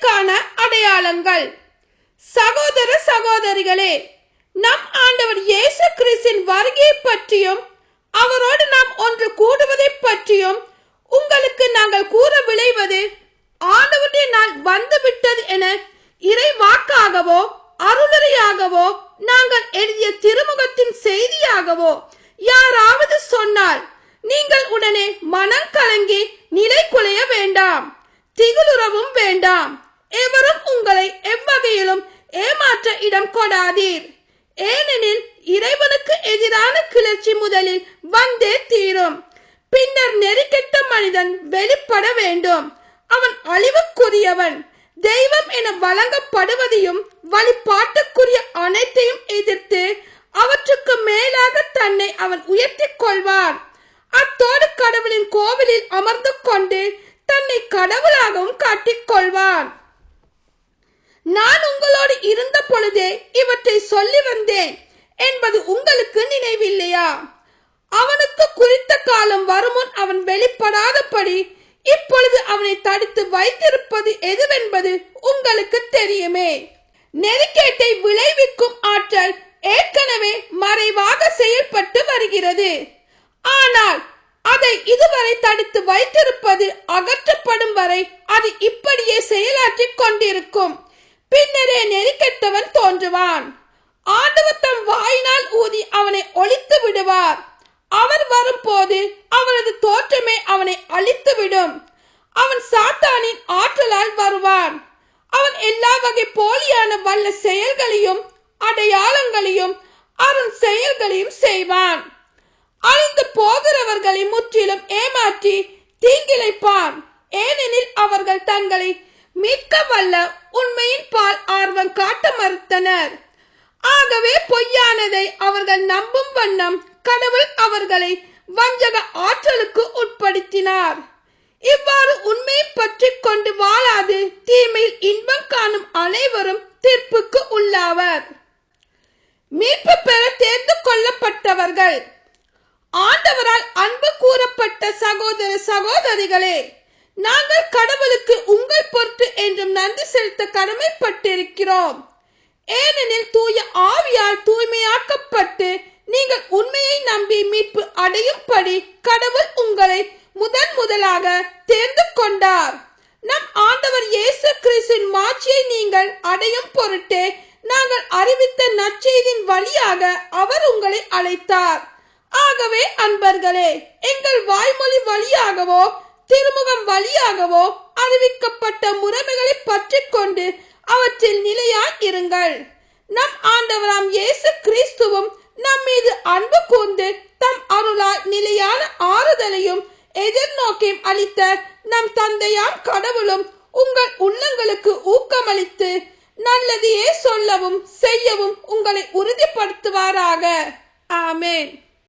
மீட்புக்கான அடையாளங்கள். சகோதர சகோதரிகளே, நம் ஆண்டவர் இயேசு கிறிஸ்துவின் வருகையை பற்றியும் அவரோடு நாம் ஒன்று கூடுவதை பற்றியும் உங்களுக்கு நாங்கள் கூற விளைவது, ஆண்டவருடைய நாள் வந்துவிட்டது என இறை வாக்காகவோ அருளுரையாகவோ நாங்கள் எழுதிய திருமுகத்தின் செய்தியாகவோ யாராவது சொன்னால் நீங்கள் உடனே மனம் கலங்கி நிலை குலைய வேண்டாம், திகிலுறவும் வேண்டாம். எவரும் உங்களை எவ்வகையிலும் ஏமாற்ற இடம் கொடாதீர். ஏனெனில் இறைவனுக்கு எதிரான கிளர்ச்சி முதலில் வந்தே தீரும். பின்னர் நெறிக்கெட்ட மனிதன் வெளிப்பட வேண்டும். அவன் அழிவுக்குரியவன். தெய்வம் என வழங்கப்படுவதையும் வழிபாட்டுக்குரிய அனைத்தையும் எதிர்த்து அவற்றுக்கு மேலாக தன்னை அவன் உயர்த்திக் கொள்வான். அத்தோடு கடவுளின் கோவிலில் அமர்ந்து கொண்டு தன்னை கடவுளாகவும் காட்டிக் கொள்வான். நான் உங்களோடு இருந்த பொழுதே இவற்றை சொல்லி வந்தேன் என்பது உங்களுக்கு நினைவில்லையா? அவனுக்கு குறித்த காலம் வருமுன் அவன் வெளிப்படாதபடி இப்பொழுது அவனை தடுத்து வைத்திருப்பது எதுவென்பது உங்களுக்கு தெரியுமே. நெறிக்கேட்டை விளைவிக்கும் ஆற்றல் ஏற்கனவே மறைவாக செயல்பட்டு வருகிறது. ஆனால் அதை இதுவரை தடுத்து வைத்திருப்பது அகற்றப்படும் வரை அது இப்படியே செயலாற்றிக் கொண்டிருக்கும். பின்னரே நெறிக்கெட்டவன் தோன்றுவான். ஆண்டவர் தம் வாயினால் ஊதி அவனை ஒழித்து விடுவார். அவர் வரும்போது அவனது தோற்றமே அவனை அழித்துவிடும். அவன் சாத்தானின் ஆற்றலால் வருவான். அவன் எல்லா வகை போலியான வல்ல செயல்களையும் அடையாளங்களையும் அருண் செயல்களையும் செய்வான். அழிந்து போகிறவர்களை முற்றிலும் ஏமாற்றி தீங்கிழைப்பான். ஏனெனில் அவர்கள் தங்களை மீட்க வல்ல உண்மையின் பால் ஆர்வம் காட்ட மறுத்தனர். ஆகவே பொய்யானதை அவர்கள் நம்பும் வண்ணம் கடவுள் அவர்களை வஞ்சக ஆற்றலுக்கு உட்படுத்தினார். இவ்வாறு உண்மையை பற்றி கொண்டு வாழாது தீமையில் இன்பம் காணும் அனைவரும் தீர்ப்புக்கு உள்ளாவர். மீட்பு பெற தேர்ந்து கொள்ளப்பட்டவர்கள். ஆண்டவரால் அன்பு கூறப்பட்ட சகோதர சகோதரிகளே, நாங்கள் கடவுளுக்கு உங்கள் பொருட்டு என்றும் நன்றி செலுத்த கடமைப்பட்டிருக்கிறோம். ஏனெனில் தூய ஆவியால் தூய்மையாக்கப்பட்டு நீங்கள் உண்மையை நம்பி மீட்பு அடையும்படி கடவுள் உங்களை முதலாக தேர்ந்து கொண்டார். நம் ஆண்டவர் இயேசு கிறிஸ்துவின் மாட்சியை நீங்கள் அடையும் பொருட்டே நாங்கள் அறிவித்த நற்செய்தியின் வழியாக அவர் உங்களை அழைத்தார். ஆகவே அன்பர்களே, எங்கள் வாய்மொழி வழியாகவோ திருமுகம் வழியாகவோ அறிவிக்கப்பட்ட முறைமைகளை பற்றி கொண்டு அவற்றில் நிலையாய் இருங்கள். நம் ஆண்டவராம் இயேசு கிறிஸ்துவும் நம் மீது அன்பு கூர்ந்து தம் அருளால் நிலையான ஆறுதலையும் எதிர்நோக்கையும் அளித்த நம் தந்தையாம் கடவுளும் உங்கள் உள்ளங்களுக்கு ஊக்கமளித்து நல்லதையே சொல்லவும் செய்யவும் உங்களை உறுதிப்படுத்துவாராக. ஆமென்.